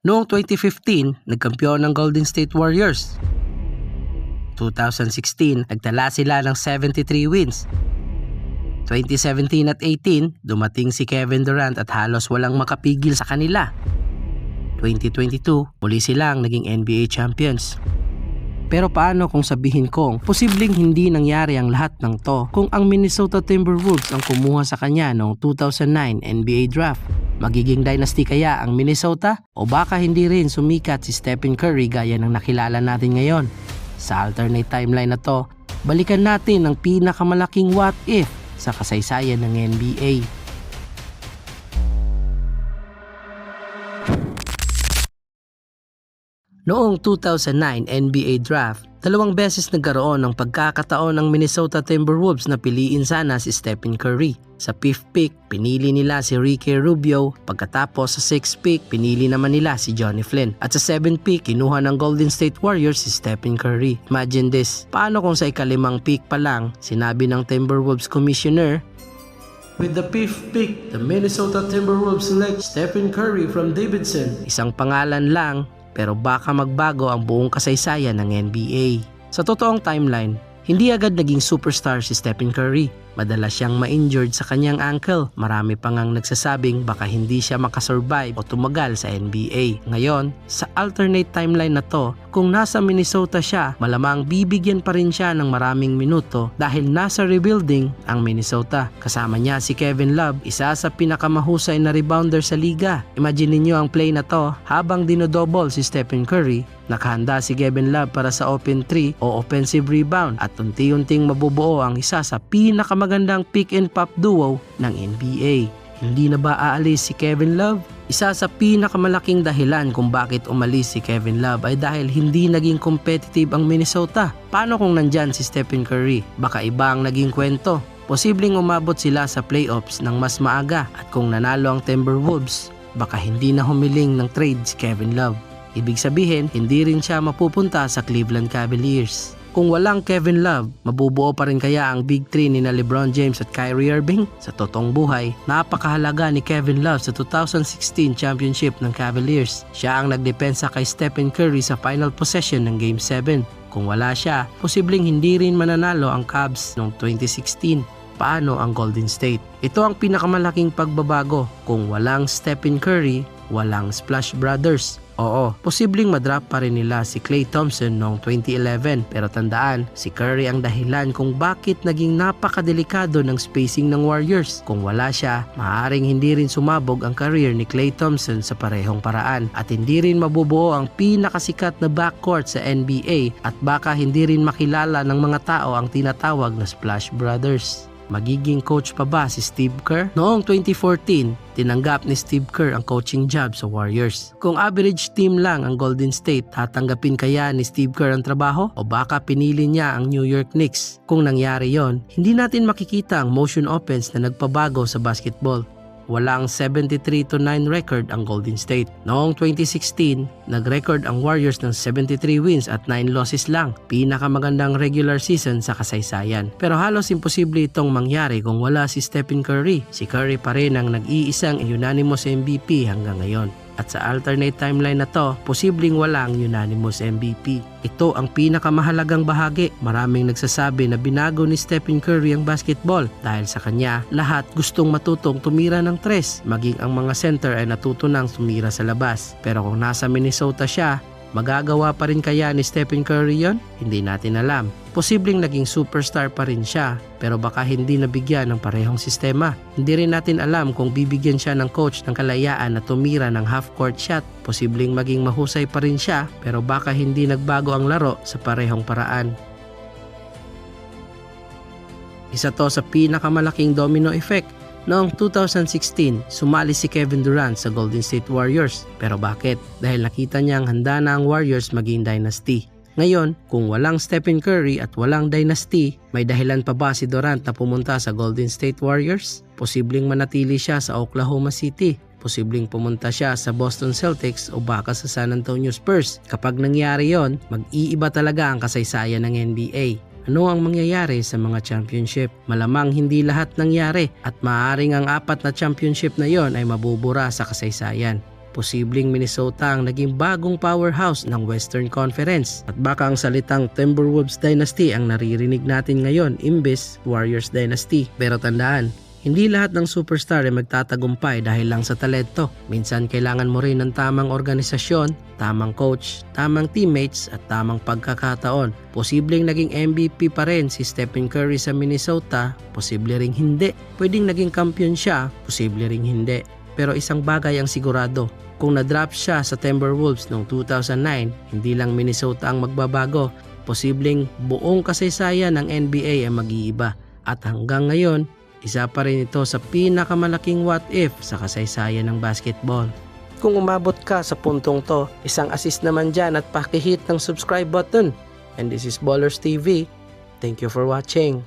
Noong 2015, nagkampiyon ng Golden State Warriors. 2016, nagtala sila ng 73 wins. 2017 at 18, dumating si Kevin Durant at halos walang makapigil sa kanila. 2022, muli silang naging NBA champions. Pero paano kung sabihin kong posibleng hindi nangyari ang lahat ng to kung ang Minnesota Timberwolves ang kumuha sa kanya noong 2009 NBA draft? Magiging dynasty kaya ang Minnesota? O baka hindi rin sumikat si Stephen Curry gaya ng nakilala natin ngayon? Sa alternate timeline na to, balikan natin ang pinakamalaking what if sa kasaysayan ng NBA. Noong 2009 NBA Draft, 2 beses nagkaroon ng pagkakataon ng Minnesota Timberwolves na piliin sana si Stephen Curry. Sa 5th pick, pinili nila si Ricky Rubio. Pagkatapos sa 6th pick, pinili naman nila si Johnny Flynn. At sa 7th pick, kinuha ng Golden State Warriors si Stephen Curry. Imagine this, paano kung sa ika-5 pick pa lang, sinabi ng Timberwolves Commissioner, "With the 5th pick, the Minnesota Timberwolves select Stephen Curry from Davidson." Isang pangalan lang, pero baka magbago ang buong kasaysayan ng NBA. Sa totoong timeline, hindi agad naging superstar si Stephen Curry. Madalas siyang ma-injured sa kanyang ankle. Marami pang ang nagsasabing baka hindi siya makasurvive o tumagal sa NBA. Ngayon, sa alternate timeline na to, kung nasa Minnesota siya, malamang bibigyan pa rin siya ng maraming minuto dahil nasa rebuilding ang Minnesota. Kasama niya si Kevin Love, isa sa pinakamahusay na rebounder sa liga. Imagine niyo ang play na to habang dinodouble si Stephen Curry. Nakahanda si Kevin Love para sa open 3 o offensive rebound at unti-unting mabubuo ang isa sa pinakamagandang pick and pop duo ng NBA. Hindi na ba aalis si Kevin Love? Isa sa pinakamalaking dahilan kung bakit umalis si Kevin Love ay dahil hindi naging competitive ang Minnesota. Paano kung nandyan si Stephen Curry? Baka iba ang naging kwento. Posibleng umabot sila sa playoffs ng mas maaga at kung nanalo ang Timberwolves, baka hindi na humiling ng trade si Kevin Love. Ibig sabihin, hindi rin siya mapupunta sa Cleveland Cavaliers. Kung walang Kevin Love, mabubuo pa rin kaya ang Big 3 ni LeBron James at Kyrie Irving? Sa totoong buhay, napakahalaga ni Kevin Love sa 2016 championship ng Cavaliers. Siya ang nagdepensa kay Stephen Curry sa final possession ng Game 7. Kung wala siya, posibleng hindi rin mananalo ang Cavs noong 2016. Paano ang Golden State? Ito ang pinakamalaking pagbabago. Kung walang Stephen Curry, walang Splash Brothers. Oo, posibleng madrap pa rin nila si Klay Thompson noong 2011 pero tandaan, si Curry ang dahilan kung bakit naging napakadelikado ng spacing ng Warriors. Kung wala siya, maaaring hindi rin sumabog ang career ni Klay Thompson sa parehong paraan at hindi rin mabubuo ang pinakasikat na backcourt sa NBA at baka hindi rin makilala ng mga tao ang tinatawag na Splash Brothers. Magiging coach pa ba si Steve Kerr? Noong 2014, tinanggap ni Steve Kerr ang coaching job sa Warriors. Kung average team lang ang Golden State, tatanggapin kaya ni Steve Kerr ang trabaho? O baka pinili niya ang New York Knicks? Kung nangyari yon, hindi natin makikita ang motion offense na nagpabago sa basketball. Walang 73-9 record ang Golden State. Noong 2016, nag-record ang Warriors ng 73 wins at 9 losses lang. Pinakamagandang regular season sa kasaysayan. Pero halos imposible itong mangyari kung wala si Stephen Curry. Si Curry pa rin ang nag-iisang unanimous MVP hanggang ngayon. At sa alternate timeline na to, posibleng walang unanimous MVP. Ito ang pinakamahalagang bahagi. Maraming nagsasabi na binago ni Stephen Curry ang basketball. Dahil sa kanya, lahat gustong matutong tumira ng tres. Maging ang mga center ay natuto nang tumira sa labas. Pero kung nasa Minnesota siya, magagawa pa rin kaya ni Stephen Curry yon? Hindi natin alam. Posibleng naging superstar pa rin siya, pero baka hindi nabigyan ng parehong sistema. Hindi rin natin alam kung bibigyan siya ng coach ng kalayaan na tumira ng half-court shot. Posibleng maging mahusay pa rin siya, pero baka hindi nagbago ang laro sa parehong paraan. Isa to sa pinakamalaking domino effect. Noong 2016, sumali si Kevin Durant sa Golden State Warriors. Pero bakit? Dahil nakita niyang handa na ang Warriors maging dynasty. Ngayon, kung walang Stephen Curry at walang dynasty, may dahilan pa ba si Durant na pumunta sa Golden State Warriors? Posibleng manatili siya sa Oklahoma City. Posibleng pumunta siya sa Boston Celtics o baka sa San Antonio Spurs. Kapag nangyari yon, mag-iiba talaga ang kasaysayan ng NBA. Ano ang mangyayari sa mga championship? Malamang hindi lahat nangyari at maaaring ang 4 na championship na yon ay mabubura sa kasaysayan. posibleng Minnesota ang naging bagong powerhouse ng Western Conference. At baka ang salitang Timberwolves Dynasty ang naririnig natin ngayon imbes Warriors Dynasty. Pero tandaan, hindi lahat ng superstar ay magtatagumpay dahil lang sa talento. Minsan kailangan mo rin ng tamang organisasyon, tamang coach, tamang teammates at tamang pagkakataon. Posibleng naging MVP pa rin si Stephen Curry sa Minnesota, posible ring hindi. Pwedeng naging kampiyon siya, posible ring hindi. Pero isang bagay ang sigurado, kung na-draft siya sa Timberwolves noong 2009, hindi lang Minnesota ang magbabago, posibleng buong kasaysayan ng NBA ay mag-iiba. At hanggang ngayon, isa pa rin ito sa pinakamalaking what if sa kasaysayan ng basketball. Kung umabot ka sa puntong to, isang assist naman dyan at pakihit ng subscribe button. And this is Ballers TV. Thank you for watching.